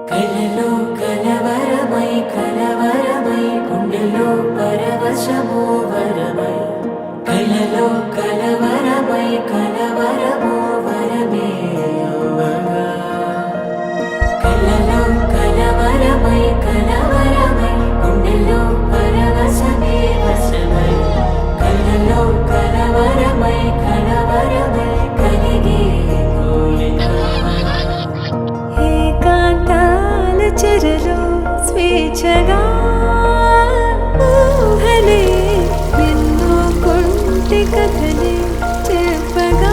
కలలో కలవరమై కలవరమై గుండెలో పరవశమో వరమై కలలో కలవరమై కలవరమో వరమే యువగా కలలో కలవరమై కలవరమై గుండెలో పరవశమే వశమై కలలో కలవరమై కలవరమై కలిగే కోరిక ఏకాంతాల చెరలో స్వేచ్ఛగా ఊహలే ఎన్నో కొంటి కథలే చెప్పగా